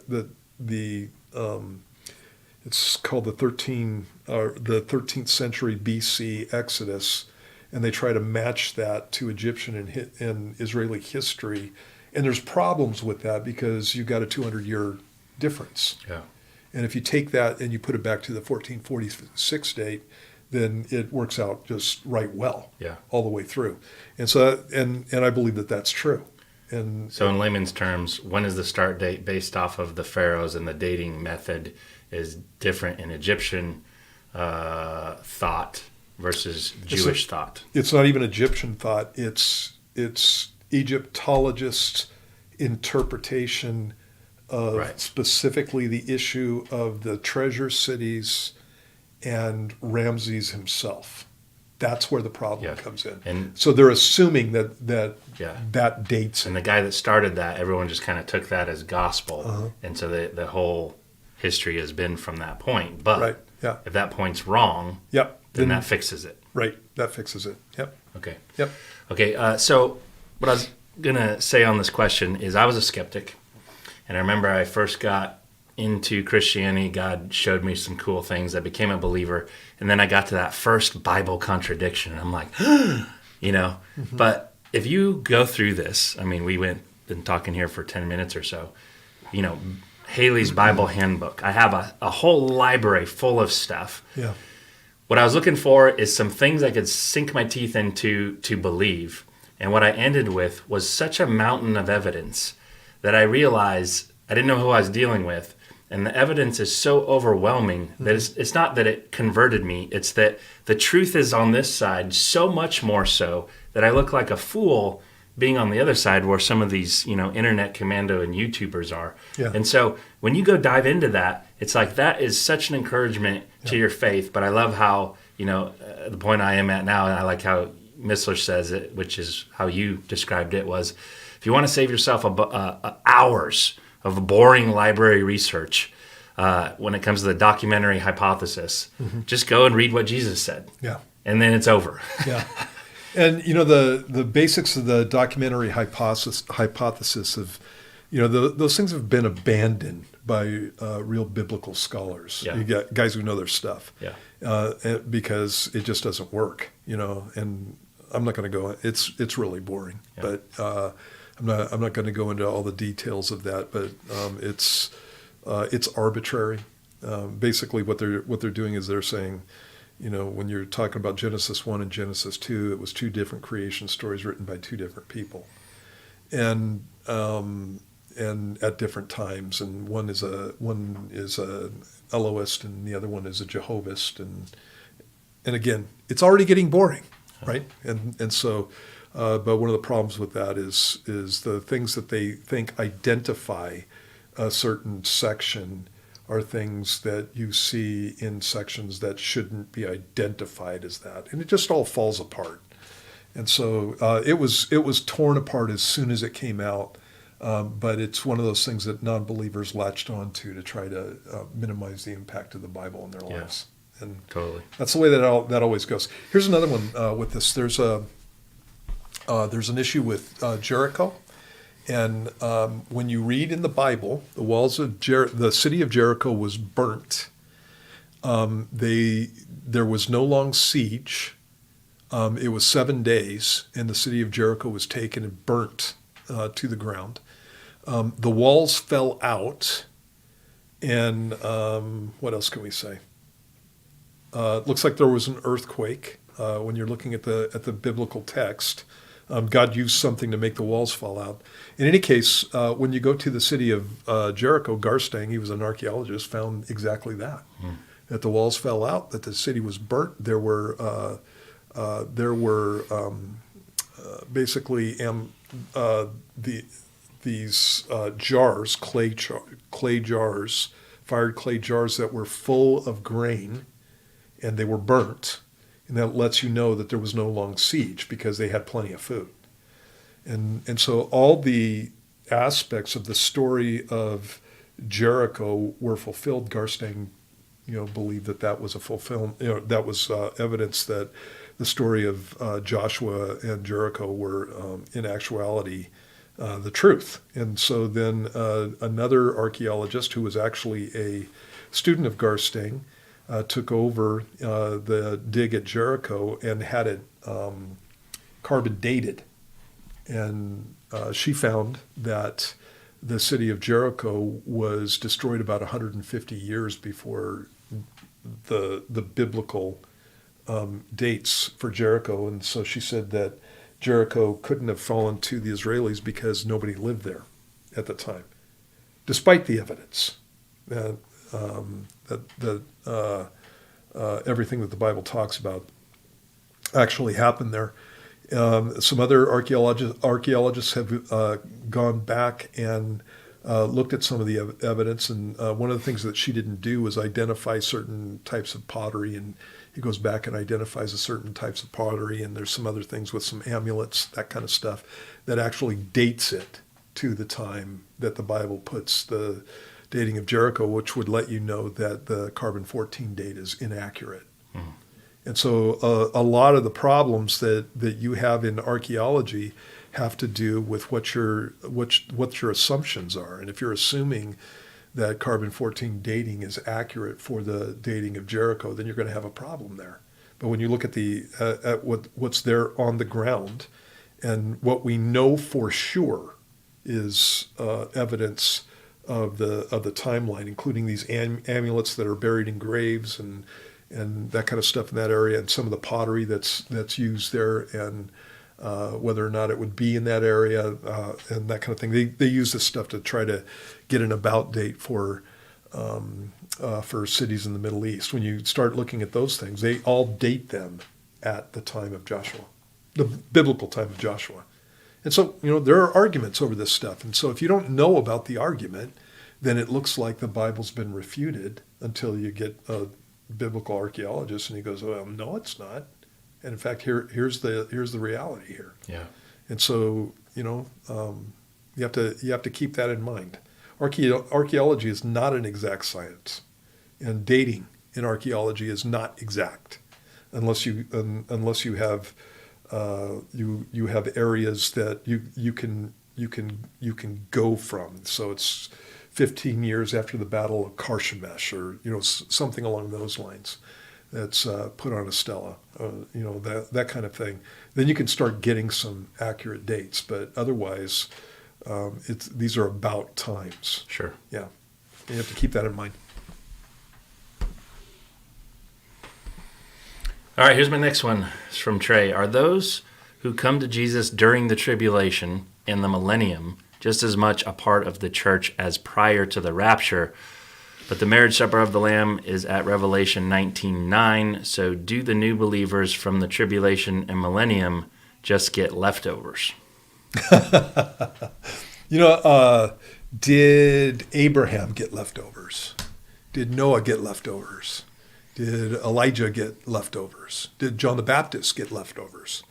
it's called the 13th century BC Exodus, and they try to match that to Egyptian and Israeli history. And there's problems with that because you've got a 200-year difference. Yeah. And if you take that and you put it back to the 1446 date, then it works out just right well, Yeah. all the way through. And so, and I believe that that's true. And So in layman's terms, when is the start date based off of the pharaohs, and the dating method is different in Egyptian thought versus Jewish thought? it's not even Egyptian thought. It's Egyptologists' interpretation of Right. specifically the issue of the treasure cities and Ramses himself. That's where the problem Yeah. comes in. And So they're assuming that yeah. that dates And it. the guy that started that, everyone just kind of took that as gospel. Uh-huh. And so the whole history has been from that point. But Right. Yeah. if that point's wrong, Yep. then that fixes it. Right. That fixes it. Yep. Okay. Yep. Okay. So what I was going to say on this question is I was a skeptic. And I remember I first got into Christianity. God showed me some cool things. I became a believer. And then I got to that first Bible contradiction. And I'm like, you know. Mm-hmm. But if you go through this, I mean, been talking here for 10 minutes or so, you know, Haley's Bible Handbook. I have a whole library full of stuff. Yeah. What I was looking for is some things I could sink my teeth into to believe. And what I ended with was such a mountain of evidence that I realized I didn't know who I was dealing with. And the evidence is so overwhelming that it's not that it converted me. It's that the truth is on this side so much more so that I look like a fool being on the other side where some of these, you know, internet commando and YouTubers are. Yeah. And so when you go dive into that, it's like that is such an encouragement to your faith. But I love how, you know, the point I am at now, and I like how Missler says it, which is how you described it, was if you want to save yourself hours of boring library research when it comes to the documentary hypothesis, just go and read what Jesus said. Yeah. And then it's over. Yeah. And, you know, the basics of the documentary hypothesis of, you know, those things have been abandoned by real biblical scholars. Yeah. You got guys who know their stuff. Yeah. Because it just doesn't work, you know, and I'm not going to go, it's really boring, Yeah. but I'm not going to go into all the details of that, but it's arbitrary. Basically what they're doing is they're saying, you know, when you're talking about Genesis 1 and Genesis 2, it was two different creation stories written by two different people. And at different times, and one is a Elohist and the other one is a Jehovahist, and again, it's already getting boring, right? And so, but one of the problems with that is the things that they think identify a certain section are things that you see in sections that shouldn't be identified as that, and it just all falls apart. And so it was torn apart as soon as it came out. But it's one of those things that non-believers latched onto to try to minimize the impact of the Bible in their lives. And Totally. that's the way that always goes. Here's another one with this. There's an issue with Jericho, and when you read in the Bible, the walls of the city of Jericho was burnt. There was no long siege. It was 7 days, and the city of Jericho was taken and burnt to the ground. The walls fell out, and what else can we say? It looks like there was an earthquake. When you're looking at the biblical text, God used something to make the walls fall out. In any case, when you go to the city of Jericho, Garstang, he was an archaeologist, found exactly that. That the walls fell out, that the city was burnt. There were basically these jars, clay jars, fired clay jars that were full of grain, and they were burnt. And that lets you know that there was no long siege because they had plenty of food. And so all the aspects of the story of Jericho were fulfilled. Garstang, believed that was a fulfillment. That was evidence that the story of Joshua and Jericho were, in actuality, the truth. And so then another archaeologist who was actually a student of Garstang took over the dig at Jericho and had it carbon dated. And she found that the city of Jericho was destroyed about 150 years before the biblical dates for Jericho, and so she said that Jericho couldn't have fallen to the Israelis because nobody lived there at the time, despite the evidence that everything that the Bible talks about actually happened there. Some other archaeologists have gone back and looked at some of the evidence, and one of the things that she didn't do was identify certain types of pottery, and he goes back and identifies a certain types of pottery, and there's some other things with some amulets, that kind of stuff, that actually dates it to the time that the Bible puts the dating of Jericho, which would let you know that the carbon-14 date is inaccurate. Mm. And so a lot of the problems that you have in archaeology have to do with what your assumptions are. And if you're assuming that carbon-14 dating is accurate for the dating of Jericho, then you're going to have a problem there. But when you look at at what's there on the ground, and what we know for sure is evidence of the timeline, including these amulets that are buried in graves and that kind of stuff in that area, and some of the pottery that's used there, and whether or not it would be in that area, and that kind of thing. They use this stuff to try to get an about date for cities in the Middle East. When you start looking at those things, they all date them at the time of Joshua, the biblical time of Joshua. And so, there are arguments over this stuff. And so if you don't know about the argument, then it looks like the Bible's been refuted until you get a biblical archaeologist and he goes, well, no, it's not. And in fact, here's the reality here. Yeah. And so, you have to keep that in mind. Archaeology is not an exact science, and dating in archaeology is not exact, unless you have you have areas that you can go from. So it's 15 years after the Battle of Carchemish, or something along those lines. That's put on a stela, that kind of thing. Then you can start getting some accurate dates, but otherwise, these are about times. Sure. Yeah, you have to keep that in mind. All right, here's my next one. It's from Trey. Are those who come to Jesus during the tribulation and the millennium just as much a part of the church as prior to the rapture? But the marriage supper of the Lamb is at Revelation 19:9. So do the new believers from the tribulation and millennium just get leftovers? Did Abraham get leftovers? Did Noah get leftovers? Did Elijah get leftovers? Did John the Baptist get leftovers?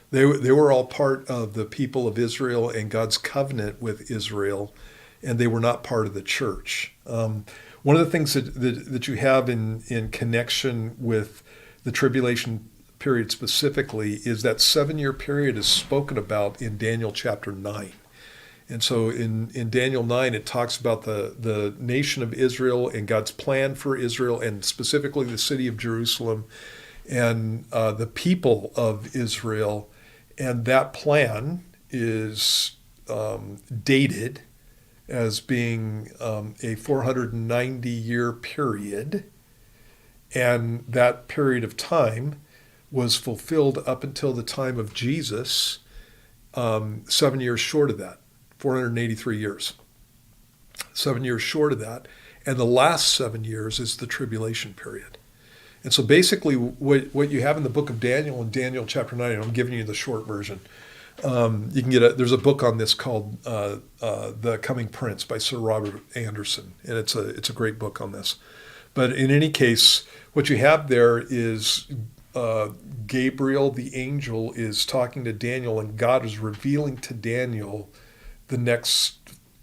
They were all part of the people of Israel and God's covenant with Israel, and they were not part of the church. One of the things that you have in connection with the tribulation period specifically is that 7-year period is spoken about in Daniel chapter 9. And so in Daniel 9, it talks about the nation of Israel and God's plan for Israel, and specifically the city of Jerusalem and the people of Israel. And that plan is dated as being a 490-year period. And that period of time was fulfilled up until the time of Jesus, 7 years short of that. 483 years. 7 years short of that. And the last 7 years is the tribulation period. And so basically what you have in the book of Daniel, in Daniel chapter 9, and I'm giving you the short version. You can there's a book on this called The Coming Prince by Sir Robert Anderson. And it's a great book on this. But in any case, what you have there is Gabriel, the angel, is talking to Daniel, and God is revealing to Daniel the next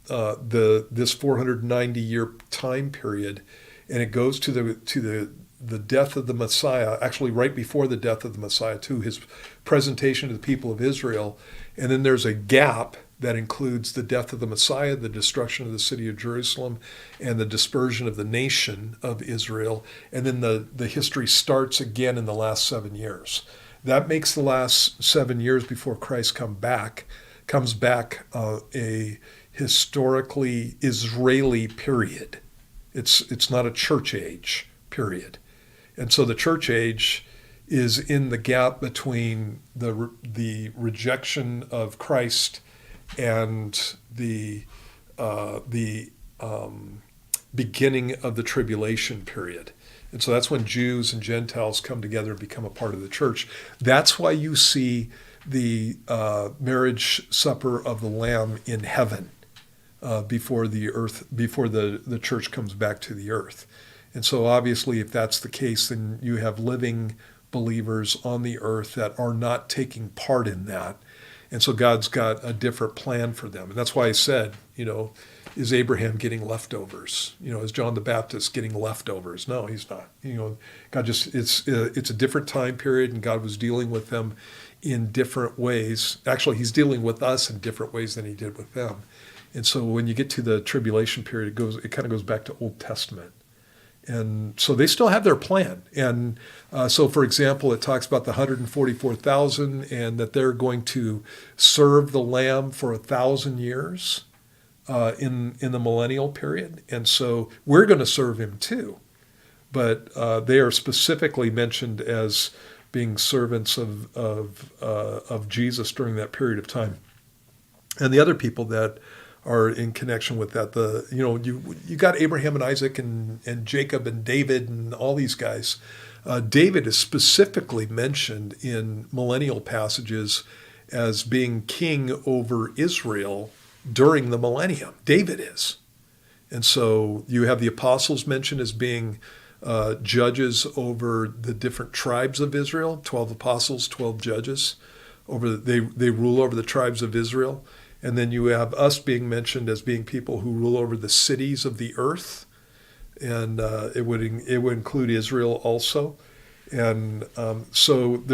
this 490-year time period, and it goes to the death of the Messiah, actually right before the death of the Messiah, to his presentation to the people of Israel. And then there's a gap that includes the death of the Messiah, the destruction of the city of Jerusalem, and the dispersion of the nation of Israel. And then the history starts again in the last 7 years. That makes the last 7 years before Christ comes back a historically Israeli period. It's not a church age period. And so the church age is in the gap between the rejection of Christ and the beginning of the tribulation period. And so that's when Jews and Gentiles come together and become a part of the church. That's why you see the marriage supper of the Lamb in heaven before the church comes back to the earth. And so obviously, if that's the case, then you have living believers on the earth that are not taking part in that. And so God's got a different plan for them. And that's why I said, is Abraham getting leftovers? Is John the Baptist getting leftovers? No, he's not. God it's a different time period, and God was dealing with them in different ways. Actually, he's dealing with us in different ways than he did with them. And so when you get to the tribulation period, it kind of goes back to Old Testament. And so they still have their plan. And so, for example, it talks about the 144,000 and that they're going to serve the Lamb for 1,000 years in the millennial period. And so we're going to serve him too. But they are specifically mentioned as being servants of Jesus during that period of time. And the other people that are in connection with that, you got Abraham and Isaac and Jacob and David and all these guys. David is specifically mentioned in millennial passages as being king over Israel during the millennium. David is. And so you have the apostles mentioned as being judges over the different tribes of Israel, 12 apostles, 12 judges. They rule over the tribes of Israel. And then you have us being mentioned as being people who rule over the cities of the earth. And it would include Israel also. And so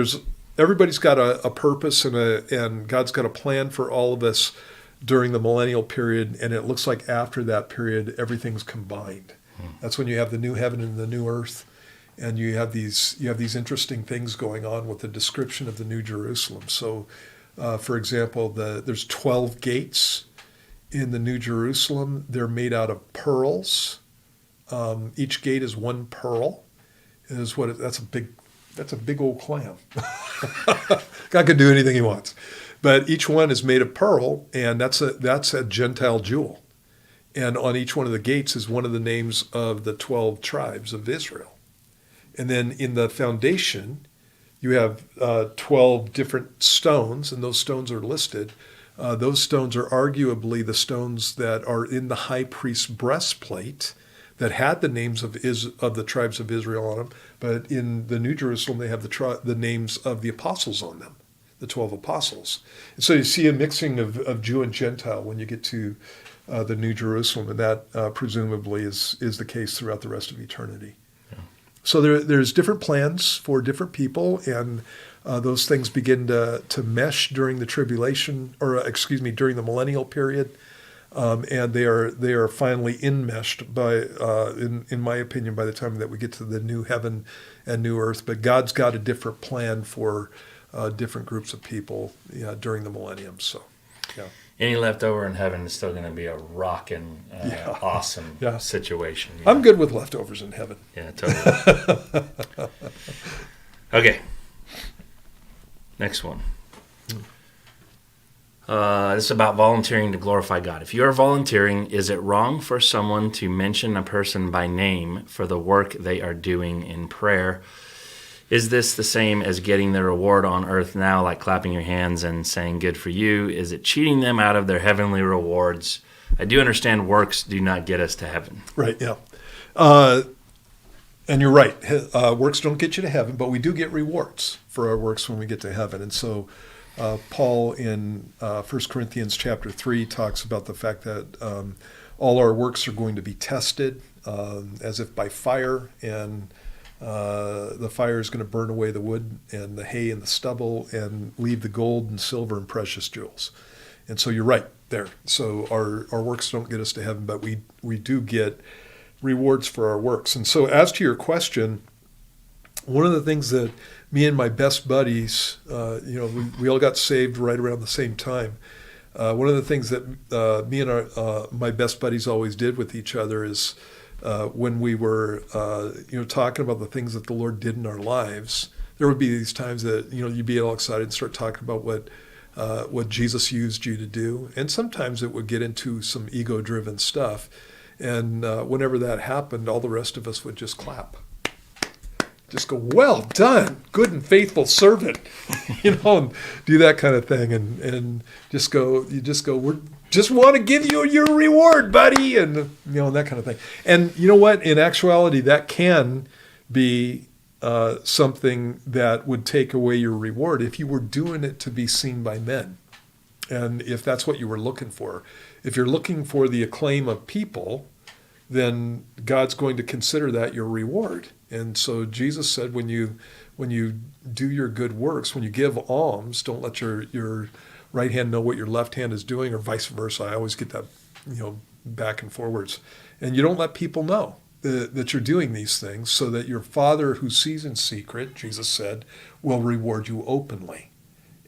everybody's got a purpose and God's got a plan for all of us during the millennial period. And it looks like after that period, everything's combined. That's when you have the new heaven and the new earth. And you have these interesting things going on with the description of the New Jerusalem. So, for example, there's 12 gates in the New Jerusalem. They're made out of pearls. Each gate is one pearl. That's a big old clam. God can do anything he wants, but each one is made of pearl, and that's a Gentile jewel. And on each one of the gates is one of the names of the 12 tribes of Israel. And then in the foundation, you have 12 different stones, and those stones are listed. Those stones are arguably the stones that are in the high priest's breastplate that had the names of the tribes of Israel on them. But in the New Jerusalem, they have the names of the apostles on them, the 12 apostles. And so you see a mixing of Jew and Gentile when you get to the New Jerusalem, and that presumably is the case throughout the rest of eternity. So there's different plans for different people, and those things begin to mesh during the tribulation, during the millennial period, and they are finally enmeshed by, in my opinion, by the time that we get to the new heaven and new earth. But God's got a different plan for different groups of people during the millennium. So, yeah. Any leftover in heaven is still going to be a rocking, awesome situation. I'm good with leftovers in heaven. Yeah, totally. Okay. Next one. This is about volunteering to glorify God. If you are volunteering, is it wrong for someone to mention a person by name for the work they are doing in prayer? Is this the same as getting the reward on earth now, like clapping your hands and saying good for you? Is it cheating them out of their heavenly rewards? I do understand works do not get us to heaven. Right, yeah. And you're right. Works don't get you to heaven, but we do get rewards for our works when we get to heaven. And so Paul in 1 Corinthians chapter 3 talks about the fact that all our works are going to be tested as if by fire, and the fire is going to burn away the wood and the hay and the stubble and leave the gold and silver and precious jewels. And so you're right there. So our works don't get us to heaven, but we do get rewards for our works. And so as to your question, one of the things that me and my best buddies, we all got saved right around the same time. One of the things that me and my best buddies always did with each other is when we were talking about the things that the Lord did in our lives, there would be these times that, you'd be all excited and start talking about what Jesus used you to do. And sometimes it would get into some ego-driven stuff. And whenever that happened, all the rest of us would just clap. Just go, well done, good and faithful servant, and do that kind of thing. And you just go, we just want to give you your reward, buddy. And, that kind of thing. And you know what? In actuality, that can be something that would take away your reward if you were doing it to be seen by men. And if that's what you were looking for. If you're looking for the acclaim of people, then God's going to consider that your reward. And so Jesus said, when you do your good works, when you give alms, don't let your right hand know what your left hand is doing, or vice versa. I always get that, back and forwards. And you don't let people know that you're doing these things, so that your Father who sees in secret, Jesus said, will reward you openly.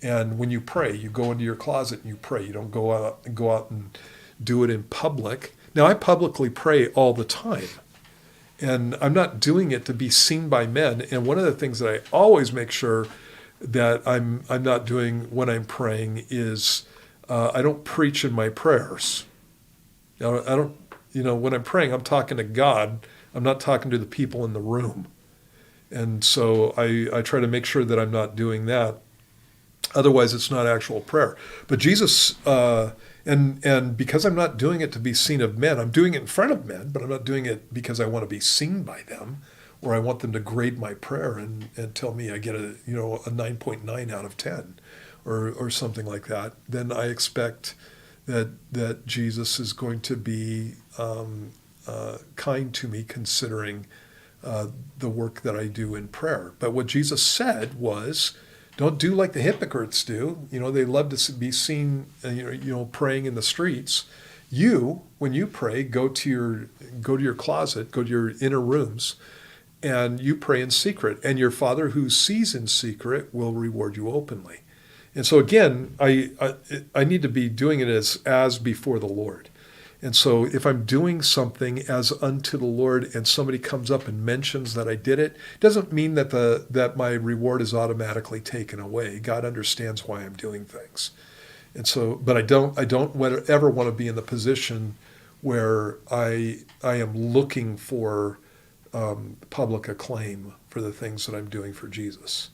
And when you pray, you go into your closet and you pray. You don't go out and do it in public. Now, I publicly pray all the time. And I'm not doing it to be seen by men. And one of the things that I always make sure that I'm not doing when I'm praying is I don't preach in my prayers. Now, I don't, when I'm praying, I'm talking to God. I'm not talking to the people in the room. And so I try to make sure that I'm not doing that. Otherwise, it's not actual prayer. But Jesus, and because I'm not doing it to be seen of men, I'm doing it in front of men, but I'm not doing it because I want to be seen by them, or I want them to grade my prayer and tell me I get a 9.9 out of 10 or something like that. Then I expect that Jesus is going to be kind to me, considering the work that I do in prayer. But what Jesus said was, don't do like the hypocrites do. They love to be seen, praying in the streets. When you pray, go to your closet, go to your inner rooms, and you pray in secret. And your Father who sees in secret will reward you openly. And so again, I need to be doing it as before the Lord. And so if I'm doing something as unto the Lord and somebody comes up and mentions that I did it, doesn't mean that my reward is automatically taken away. God understands why I'm doing things. And so, but I don't ever want to be in the position where I am looking for public acclaim for the things that I'm doing for Jesus.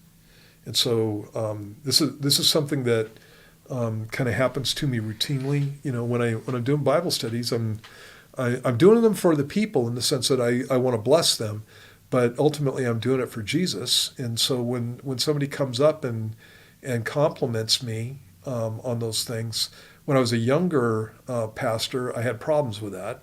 And so this is something that kind of happens to me routinely. When I'm doing Bible studies, I'm doing them for the people in the sense that I want to bless them, but ultimately I'm doing it for Jesus. And so when somebody comes up and compliments me on those things, when I was a younger pastor, I had problems with that,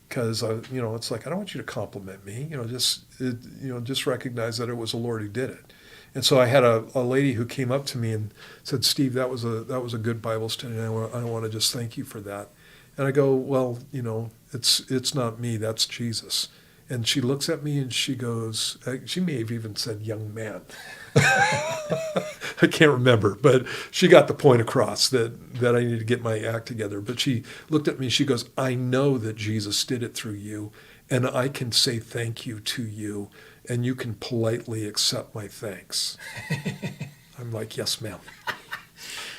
because it's like, I don't want you to compliment me. Just recognize that it was the Lord who did it. And so I had a lady who came up to me and said, Steve, that was a good Bible study, and I want to just thank you for that. And I go, well, it's not me, that's Jesus. And she looks at me and she goes, she may have even said young man. I can't remember, but she got the point across that I need to get my act together. But she looked at me and she goes, I know that Jesus did it through you, and I can say thank you to you, and you can politely accept my thanks. I'm like, yes, ma'am.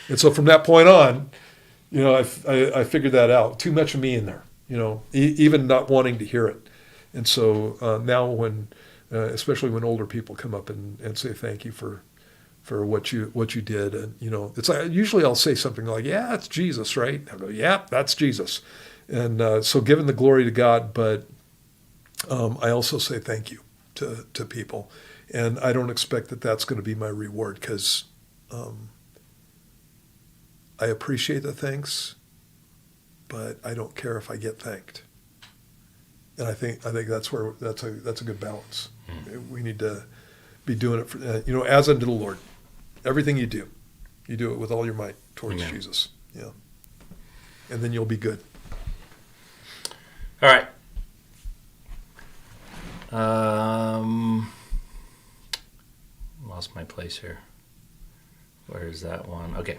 And so from that point on, I figured that out. Too much of me in there, even not wanting to hear it. And so now when, especially when older people come up and say thank you for what you did, and it's like, usually I'll say something like, yeah, it's Jesus, right? I'll go, yeah, that's Jesus. And so giving the glory to God, but I also say thank you to people. And I don't expect that that's going to be my reward, because I appreciate the thanks, but I don't care if I get thanked. And I think that's where that's a good balance. We need to be doing it for as unto the Lord. Everything you do it with all your might towards Amen. Jesus. Yeah, and then you'll be good. All right. Lost my place here. Where is that one? Okay.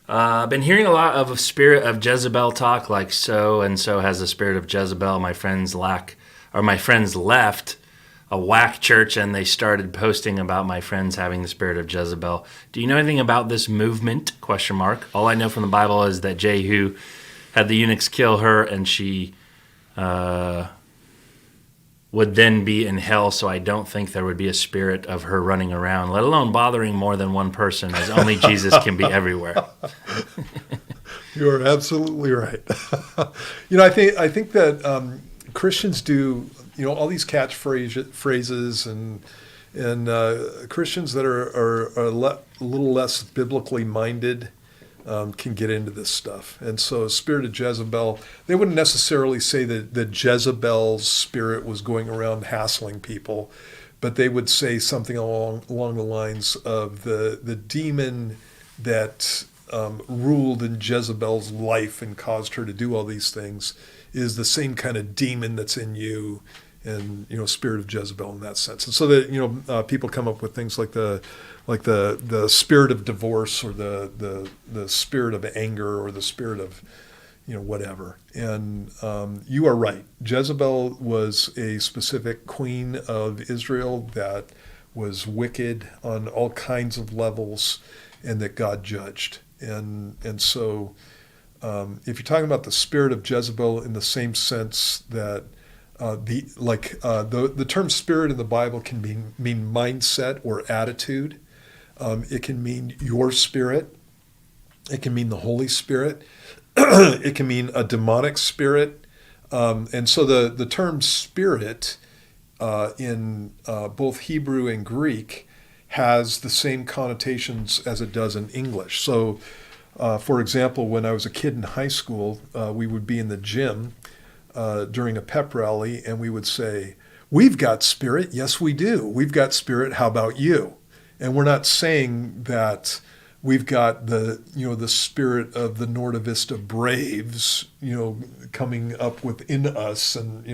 I've been hearing a lot of a spirit of Jezebel talk, like so and so has the spirit of Jezebel. My friends left. a whack church, and they started posting about my friends having the spirit of Jezebel. Do you know anything about this movement? Question mark. All I know from the Bible is that Jehu had the eunuchs kill her, and she would then be in hell, so I don't think there would be a spirit of her running around, let alone bothering more than one person, as only Jesus can be everywhere. You are absolutely right. I think that Christians do, all these catchphrases and Christians that are a little less biblically minded can get into this stuff. And so spirit of Jezebel, they wouldn't necessarily say that Jezebel's spirit was going around hassling people, but they would say something along the lines of the demon that ruled in Jezebel's life and caused her to do all these things is the same kind of demon that's in you, and spirit of Jezebel in that sense. And so that people come up with things like the spirit of divorce, or the spirit of anger, or the spirit of whatever. And you are right. Jezebel was a specific queen of Israel that was wicked on all kinds of levels, and that God judged. And so if you're talking about the spirit of Jezebel in the same sense that the term spirit in the Bible can mean mindset or attitude. It can mean your spirit. It can mean the Holy Spirit. It can mean a demonic spirit. And so the term spirit in both Hebrew and Greek has the same connotations as it does in English. So, for example, when I was a kid in high school, we would be in the gym during a pep rally, and we would say, "We've got spirit." "Yes, we do. We've got spirit. How about you?" And we're not saying that we've got the spirit of the Norte Vista Braves, coming up within us, and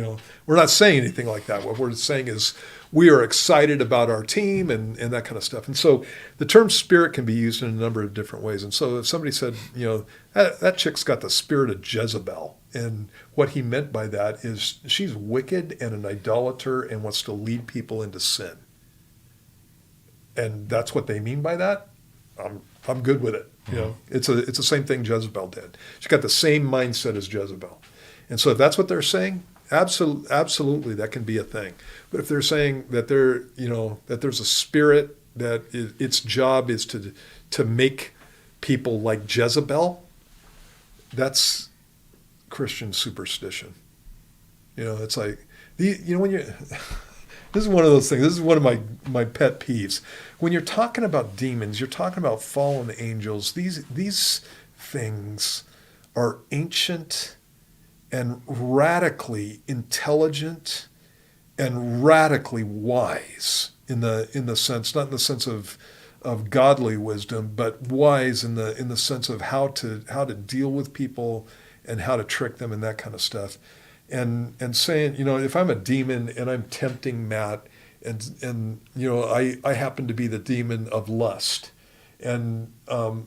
we're not saying anything like that. What we're saying is we are excited about our team and that kind of stuff. And so the term spirit can be used in a number of different ways. And so if somebody said, that chick's got the spirit of Jezebel, and what he meant by that is she's wicked and an idolater and wants to lead people into sin, and that's what they mean by that, I'm good with it. It's the same thing Jezebel did. She's got the same mindset as Jezebel. And so if that's what they're saying, absolutely that can be a thing. But if they're saying that that there's a spirit that its job is to make people like Jezebel, that's Christian superstition. It's like when you this is one of those things. This is one of my pet peeves. When you're talking about demons, you're talking about fallen angels. These things are ancient and radically intelligent and radically wise in the sense, not in the sense of godly wisdom, but wise in the sense of how to deal with people and how to trick them and that kind of stuff. And saying, if I'm a demon and I'm tempting Matt, and I happen to be the demon of lust, and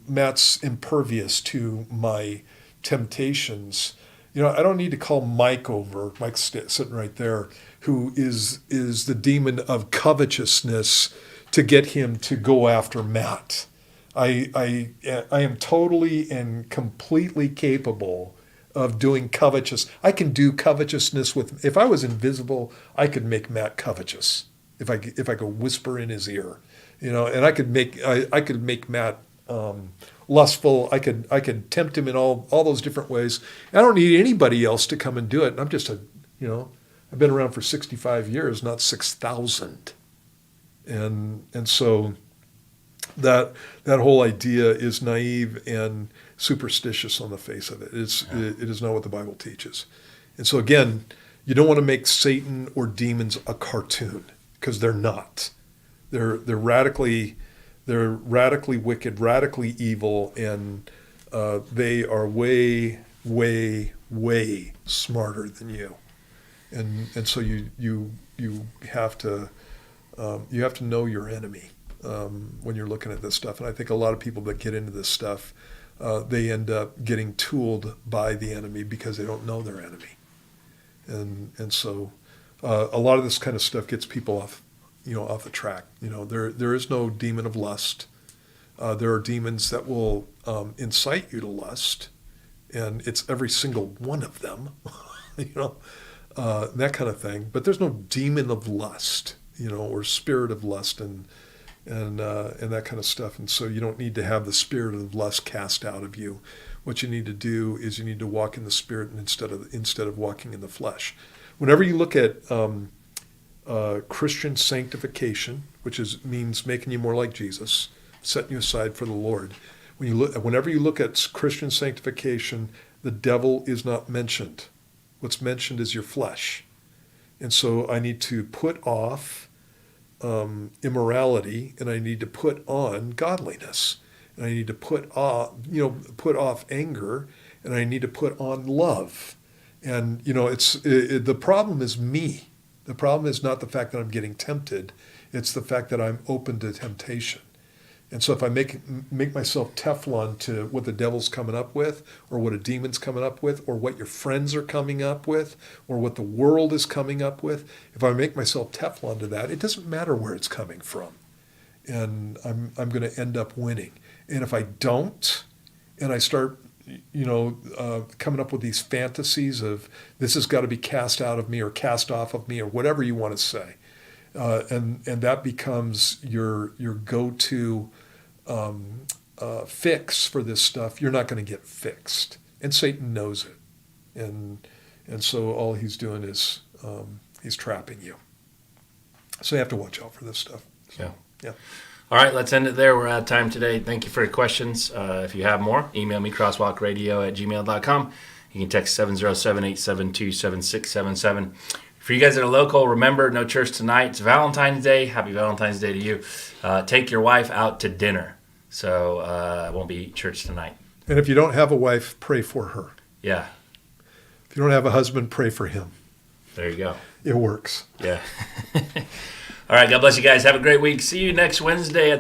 Matt's impervious to my temptations, I don't need to call Mike over. Mike's sitting right there, who is the demon of covetousness, to get him to go after Matt. I am totally and completely capable of doing covetous. I can do covetousness with. If I was invisible, I could make Matt covetous. If I could whisper in his ear, and I could make Matt lustful. I could tempt him in all those different ways. I don't need anybody else to come and do it. And I'm just I've been around for 65 years, not 6,000, and so that whole idea is naive and superstitious on the face of it. It is not what the Bible teaches. And so again, you don't want to make Satan or demons a cartoon, because they're not. They're radically wicked, radically evil, and they are way, way, way smarter than you. And so you have to know your enemy when you're looking at this stuff. And I think a lot of people that get into this stuff, they end up getting tooled by the enemy because they don't know their enemy. And so A lot of this kind of stuff gets people off the track. There is no demon of lust. There are demons that will incite you to lust, and it's every single one of them, that kind of thing. But there's no demon of lust, or spirit of lust and that kind of stuff. And so you don't need to have the spirit of lust cast out of you. What you need to do is you need to walk in the spirit instead of walking in the flesh. Whenever you look at Christian sanctification, which means making you more like Jesus, setting you aside for the Lord. Whenever you look at Christian sanctification, the devil is not mentioned. What's mentioned is your flesh. And so I need to put off immorality, and I need to put on godliness. And I need to put off anger, and I need to put on love. And, the problem is me. The problem is not the fact that I'm getting tempted. It's the fact that I'm open to temptation. And so if I make myself Teflon to what the devil's coming up with, or what a demon's coming up with, or what your friends are coming up with, or what the world is coming up with, if I make myself Teflon to that, it doesn't matter where it's coming from. And I'm going to end up winning. And if I don't, and I start coming up with these fantasies of this has got to be cast out of me or cast off of me or whatever you want to say, and that becomes your go-to fix for this stuff, you're not going to get fixed. And Satan knows it. And so all he's doing is he's trapping you. So you have to watch out for this stuff. So, yeah. All right, let's end it there. We're out of time today. Thank you for your questions. If you have more, email me, crosswalkradio@gmail.com. You can text 707-872-7677. For you guys that are local, remember, no church tonight. It's Valentine's Day. Happy Valentine's Day to you. Take your wife out to dinner. So it won't be church tonight. And if you don't have a wife, pray for her. Yeah. If you don't have a husband, pray for him. There you go. It works. Yeah. All right, God bless you guys. Have a great week. See you next Wednesday at